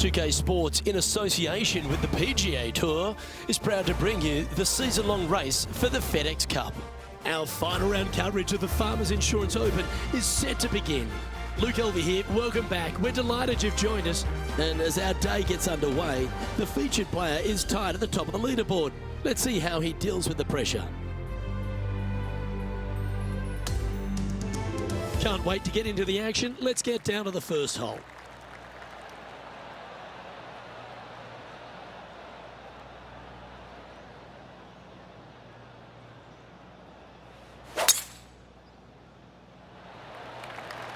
2K Sports, in association with the PGA Tour, is proud to bring you the season-long race for the FedEx Cup. Our final round coverage of the Farmers Insurance Open is set to begin. Luke Elvey here, welcome back. We're delighted you've joined us. And as our day gets underway, the featured player is tied at the top of the leaderboard. Let's see how he deals with the pressure. Can't wait to get into the action. Let's get down to the first hole.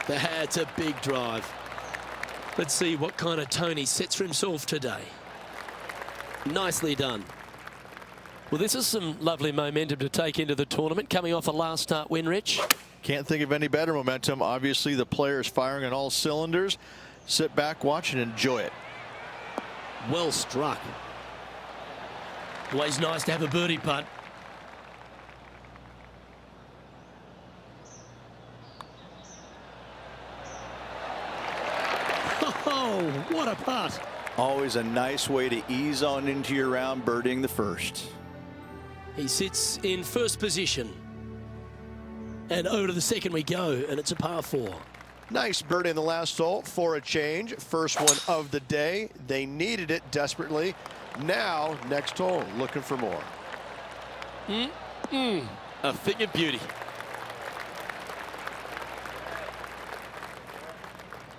That's a big drive. Let's see what kind of tone he sets for himself today. Nicely done. Well, this is some lovely momentum to take into the tournament, coming off a last start win, Rich. Can't think of any better momentum. Obviously, the players firing on all cylinders. Sit back, watch, and enjoy it. Well struck. Always nice to have a birdie putt. Oh, what a putt. Always a nice way to ease on into your round, birdieing the first. He sits in first position. And over to the second we go, and it's a par 4. Nice birdie in the last hole for a change. First one of the day. They needed it desperately. Now, next hole, looking for more. A thing of beauty.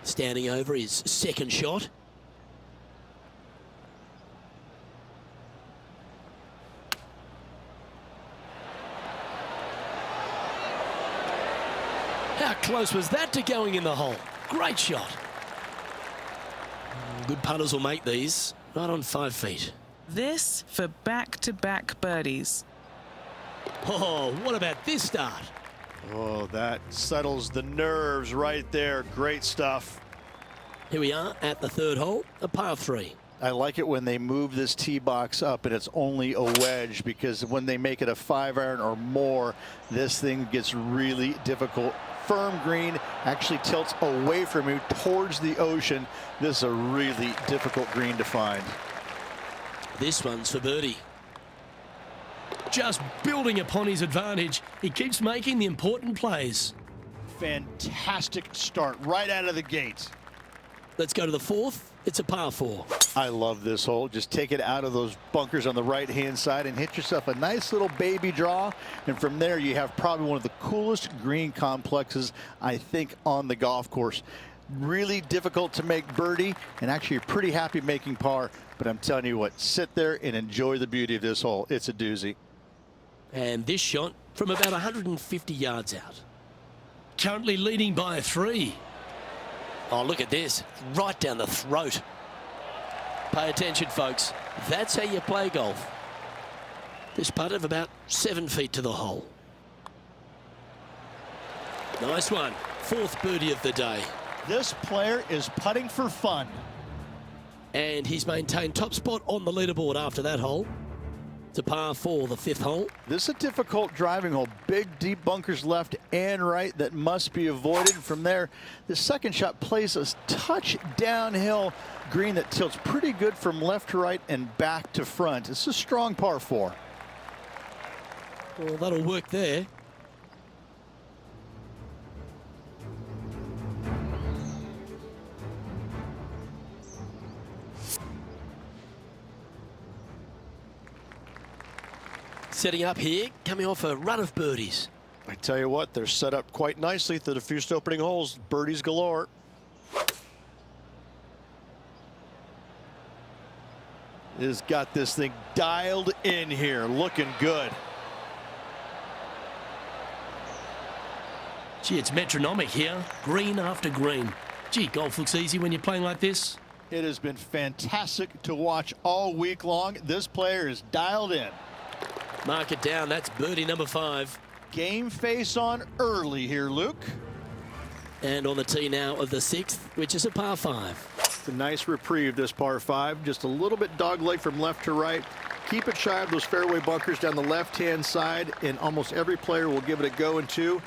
Standing over his second shot. How close was that to going in the hole? Great shot. Good putters will make these. Right on 5 feet. This for back-to-back birdies. Oh, what about this start? Oh, that settles the nerves right there. Great stuff. Here we are at the third hole, a par 3. I like it when they move this tee box up and it's only a wedge, because when they make it a 5-iron or more, this thing gets really difficult. Firm green, actually tilts away from you towards the ocean. This is a really difficult green to find. This one's for birdie. Just building upon his advantage. He keeps making the important plays. Fantastic start right out of the gate. Let's go to the fourth. It's a par 4. I love this hole. Just take it out of those bunkers on the right-hand side and hit yourself a nice little baby draw. And from there, you have probably one of the coolest green complexes, I think, on the golf course. Really difficult to make birdie, and actually you're pretty happy making par. But I'm telling you what, sit there and enjoy the beauty of this hole. It's a doozy. And this shot from about 150 yards out. Currently leading by a 3. Oh, look at this. Right down the throat. Pay attention, folks. That's how you play golf. This putt of about 7 feet to the hole. Nice one. Fourth birdie of the day. This player is putting for fun. And he's maintained top spot on the leaderboard after that hole. It's a par 4, the 5th hole. This is a difficult driving hole. Big, deep bunkers left and right that must be avoided. From there, the second shot plays a touch downhill green that tilts pretty good from left to right and back to front. It's a strong par 4. Well, that'll work there. Setting up here, coming off a run of birdies. I tell you what, they're set up quite nicely through the first opening holes. Birdies galore. Has got this thing dialed in here, looking good. Gee, it's metronomic here, green after green. Gee, golf looks easy when you're playing like this. It has been fantastic to watch all week long. This player is dialed in. Mark it down, that's birdie number 5. Game face on early here, Luke. And on the tee now of the 6th, which is a par 5. It's a nice reprieve, this par 5. Just a little bit dogleg from left to right. Keep it shy of those fairway bunkers down the left-hand side, and almost every player will give it a go in 2.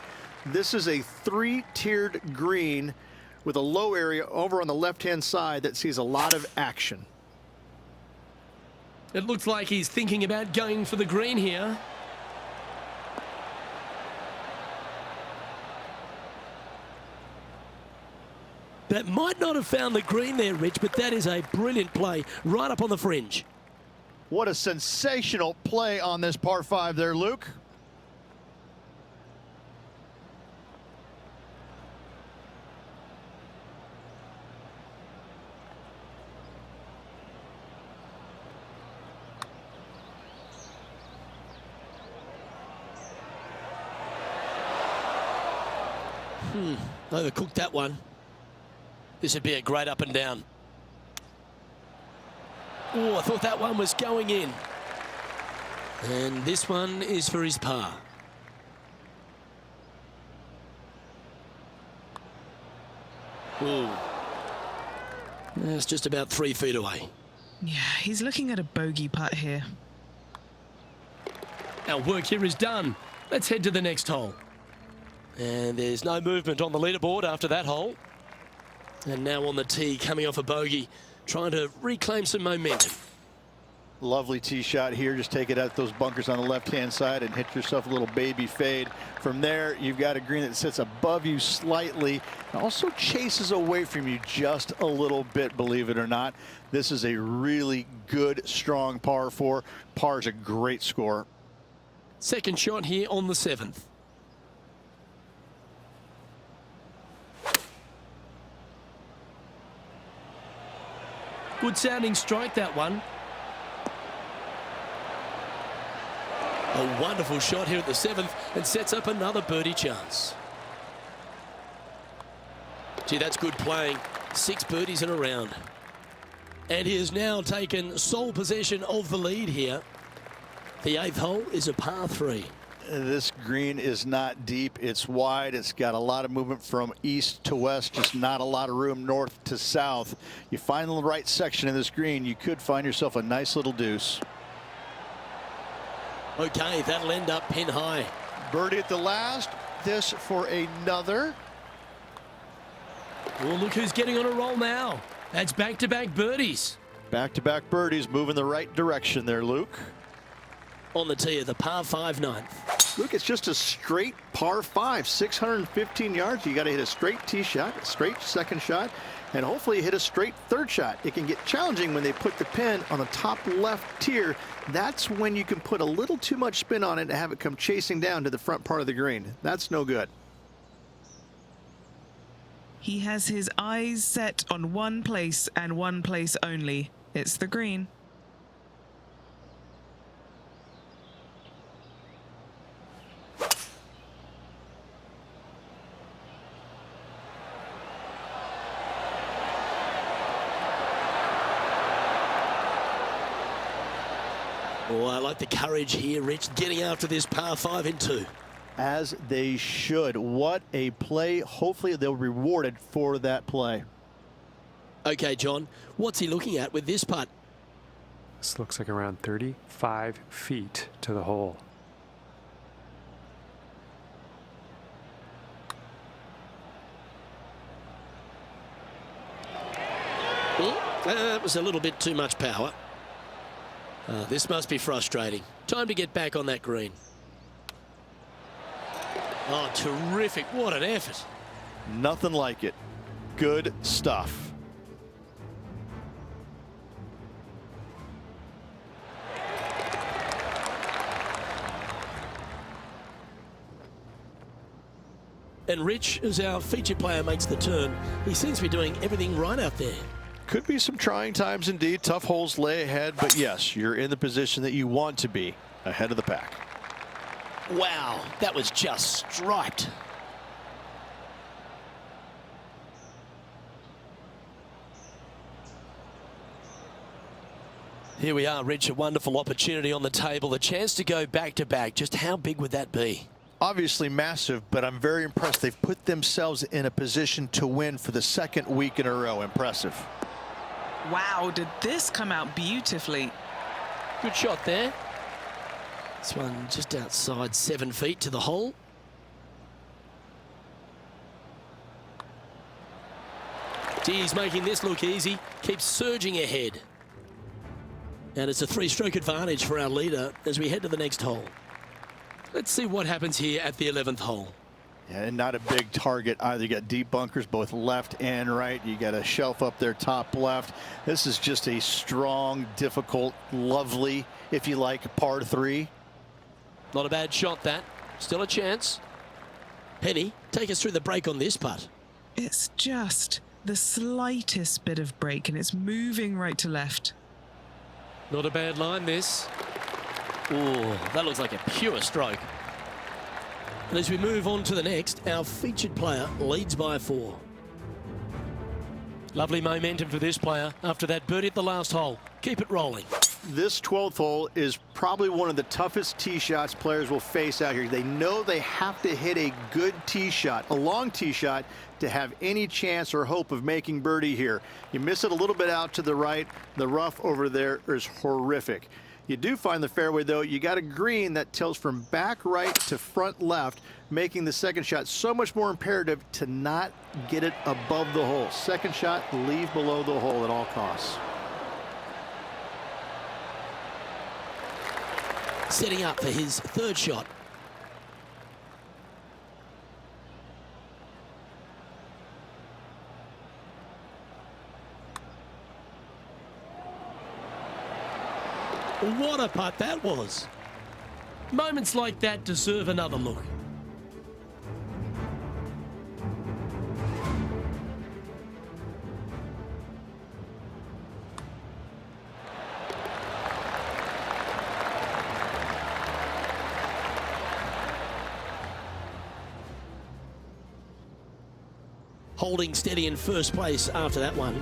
This is a 3-tiered green with a low area over on the left-hand side that sees a lot of action. It looks like he's thinking about going for the green here. That might not have found the green there, Rich, but that is a brilliant play right up on the fringe. What a sensational play on this par 5 there, Luke. Overcooked that one. This would be a great up and down. Oh, I thought that one was going in. And this one is for his par. Ooh. That's just about 3 feet away. Yeah, he's looking at a bogey putt here. Our work here is done. Let's head to the next hole. And there's no movement on the leaderboard after that hole. And now on the tee, coming off a bogey, trying to reclaim some momentum. Lovely tee shot here. Just take it out those bunkers on the left-hand side and hit yourself a little baby fade. From there, you've got a green that sits above you slightly and also chases away from you just a little bit, believe it or not. This is a really good, strong par 4. Par is a great score. Second shot here on the 7th. Good sounding strike, that one. A wonderful shot here at the 7th and sets up another birdie chance. Gee, that's good playing. 6 birdies in a round. And he has now taken sole possession of the lead here. The 8th hole is a par 3. This green is not deep. It's wide. It's got a lot of movement from east to west, just not a lot of room north to south. You find the right section of this green, you could find yourself a nice little deuce. Okay, that'll end up pin high. Birdie at the last. This for another. Well, look who's getting on a roll now. That's back-to-back birdies. Back-to-back birdies, moving the right direction there, Luke. On the tee of the par 5 9th. Luke, it's just a straight par 5, 615 yards. You got to hit a straight tee shot, a straight second shot, and hopefully hit a straight third shot. It can get challenging when they put the pin on the top left tier. That's when you can put a little too much spin on it and have it come chasing down to the front part of the green. That's no good. He has his eyes set on one place and one place only. It's the green. Oh, I like the courage here, Rich, getting after this par 5 in 2. As they should. What a play. Hopefully they'll be rewarded for that play. Okay, John, what's he looking at with this putt? This looks like around 35 feet to the hole. That was a little bit too much power. This must be frustrating. Time to get back on that green. Oh, terrific. What an effort. Nothing like it. Good stuff. And Rich, as our feature player makes the turn, he seems to be doing everything right out there. Could be some trying times indeed. Tough holes lay ahead, but yes, you're in the position that you want to be, ahead of the pack. Wow, that was just striped. Here we are, Rich, a wonderful opportunity on the table, the chance to go back-to-back. Just how big would that be? Obviously massive, but I'm very impressed. They've put themselves in a position to win for the second week in a row. Impressive. Wow, did this come out beautifully? Good shot there. This one just outside 7 feet to the hole. Gee, he's making this look easy. Keeps surging ahead. And it's a 3-stroke advantage for our leader as we head to the next hole. Let's see what happens here at the 11th hole. Yeah, and not a big target either. You got deep bunkers both left and right. You got a shelf up there top left. This is just a strong, difficult, lovely, if you like, par 3. Not a bad shot, that. Still a chance. Penny, take us through the break on this putt. It's just the slightest bit of break, and it's moving right to left. Not a bad line, this. Ooh, that looks like a pure stroke. And as we move on to the next, our featured player leads by 4. Lovely momentum for this player after that birdie at the last hole. Keep it rolling. This 12th hole is probably one of the toughest tee shots players will face out here. They know they have to hit a good tee shot, a long tee shot, to have any chance or hope of making birdie here. You miss it a little bit out to the right. The rough over there is horrific. You do find the fairway, though. You got a green that tilts from back right to front left, making the second shot so much more imperative to not get it above the hole. Second shot, leave below the hole at all costs. Setting up for his 3rd shot. What a putt that was. Moments like that deserve another look. Holding steady in first place after that one.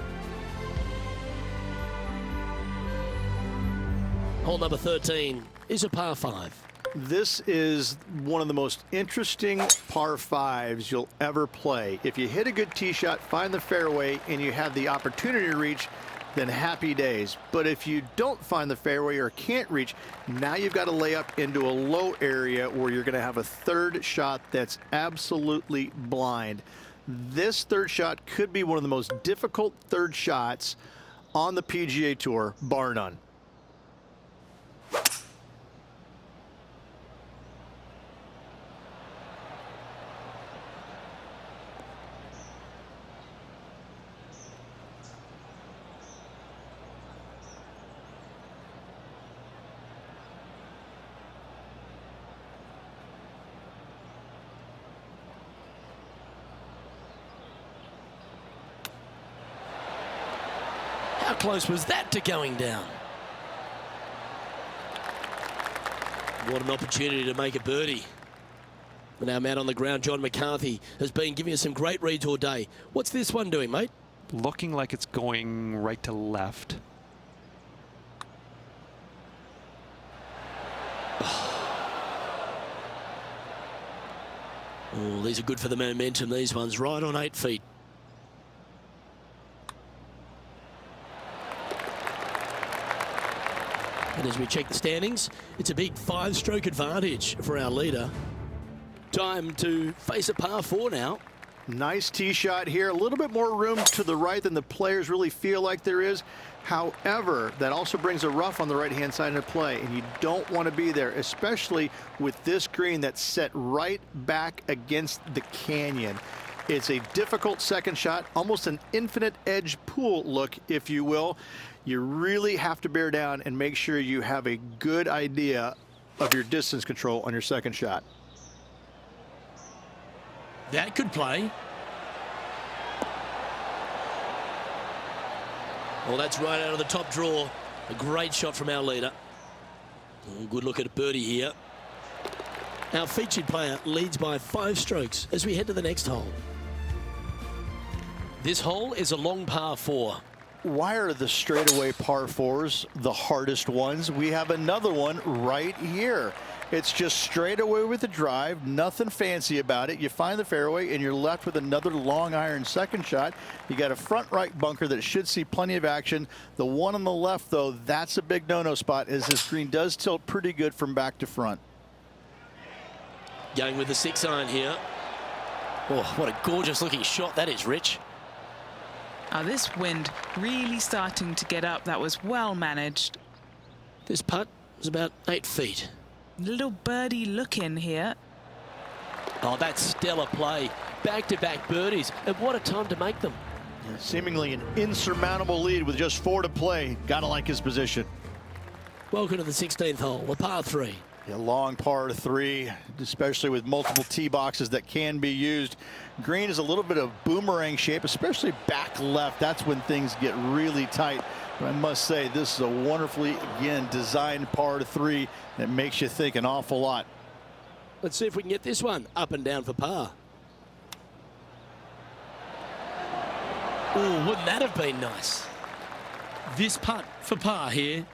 Hole number 13 is a par 5. This is one of the most interesting par 5s you'll ever play. If you hit a good tee shot, find the fairway, and you have the opportunity to reach, then happy days. But if you don't find the fairway or can't reach, now you've got to lay up into a low area where you're going to have a 3rd shot that's absolutely blind. This 3rd shot could be one of the most difficult 3rd shots on the PGA Tour, bar none. How close was that to going down? What an opportunity to make a birdie. And our man on the ground, John McCarthy, has been giving us some great reads all day. What's this one doing, mate? Looking like it's going right to left. Oh, these are good for the momentum, these ones. Right on 8 feet. And as we check the standings, it's a big 5-stroke advantage for our leader. Time to face a par 4 now. Nice tee shot here. A little bit more room to the right than the players really feel like there is. However, that also brings a rough on the right-hand side into play, and you don't want to be there, especially with this green that's set right back against the canyon. It's a difficult second shot, almost an infinite edge pool look, if you will. You really have to bear down and make sure you have a good idea of your distance control on your second shot. That could play. Well, that's right out of the top draw. A great shot from our leader. Oh, good look at a birdie here. Our featured player leads by 5 strokes as we head to the next hole. This hole is a long par 4. Why are the straightaway par 4s the hardest ones? We have another one right here. It's just straight away with the drive, nothing fancy about it. You find the fairway and you're left with another long iron second shot. You got a front right bunker that should see plenty of action. The one on the left, though, that's a big no-no spot, as this green does tilt pretty good from back to front. Going with the 6-iron here. Oh, what a gorgeous looking shot that is, Rich. This wind really starting to get up. That was well managed. This putt was about 8 feet. Little birdie look in here. Oh, that's stellar play. Back-to-back birdies, and what a time to make them. Seemingly an insurmountable lead with just 4 to play. Gotta like his position. Welcome to the 16th hole, a par 3. A long par 3, especially with multiple tee boxes that can be used. Green is a little bit of boomerang shape, especially back left. That's when things get really tight. But I must say, this is a wonderfully, again, designed par 3 that makes you think an awful lot. Let's see if we can get this one up and down for par. Oh, wouldn't that have been nice? This putt for par here.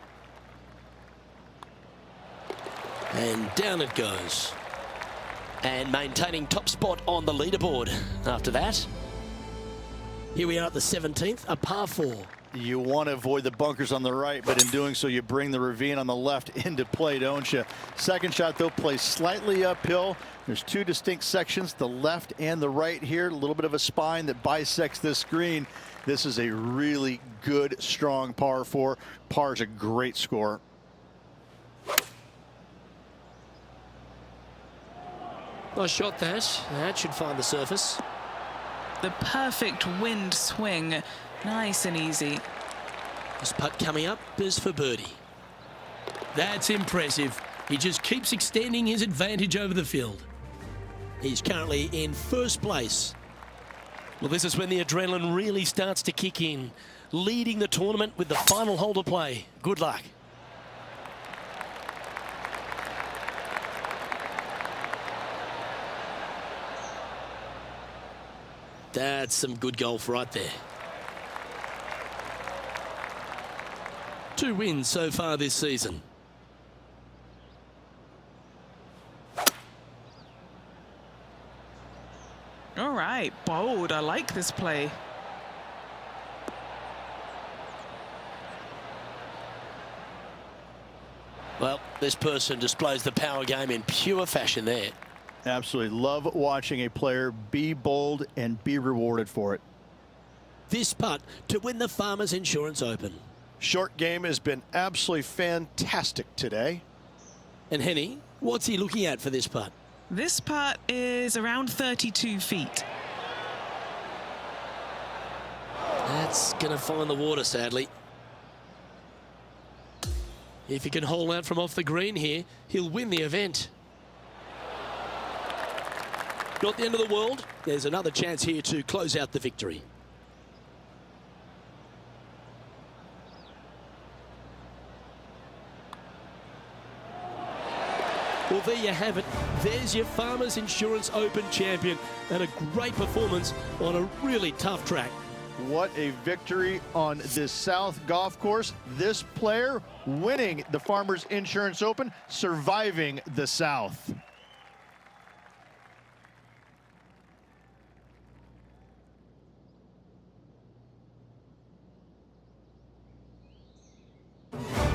And down it goes. And maintaining top spot on the leaderboard after that. Here we are at the 17th, a par 4. You want to avoid the bunkers on the right, but in doing so, you bring the ravine on the left into play, don't you? Second shot, though, plays slightly uphill. There's 2 distinct sections, the left and the right here. A little bit of a spine that bisects this green. This is a really good, strong par 4. Par is a great score. Nice shot that. That should find the surface. The perfect wind swing. Nice and easy. This putt coming up is for birdie. That's impressive. He just keeps extending his advantage over the field. He's currently in first place. Well, this is when the adrenaline really starts to kick in. Leading the tournament with the final hole to play. Good luck. That's some good golf right there. 2 wins so far this season. All right, bold. I like this play. Well, this person displays the power game in pure fashion there. Absolutely love watching a player be bold and be rewarded for it. This putt to win the Farmers Insurance Open. Short game has been absolutely fantastic today. And Henny, what's he looking at for this putt? This putt is around 32 feet. That's going to find the water, sadly. If he can hole out from off the green here, he'll win the event. Not the end of the world. There's another chance here to close out the victory. Well, there you have it. There's your Farmers Insurance Open champion, and a great performance on a really tough track. What a victory on this South golf course. This player winning the Farmers Insurance Open, surviving the South.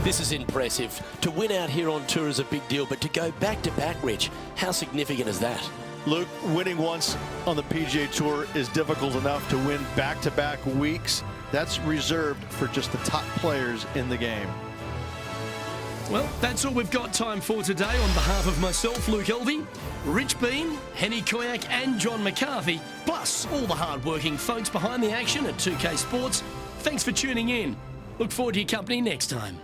This is impressive. To win out here on tour is a big deal, but to go back-to-back, Rich, how significant is that? Luke, winning once on the PGA Tour is difficult enough. To win back-to-back weeks, that's reserved for just the top players in the game. Well, that's all we've got time for today. On behalf of myself, Luke Elvey, Rich Beam, Henny Koyak and John McCarthy, plus all the hard-working folks behind the action at 2K Sports, thanks for tuning in. Look forward to your company next time.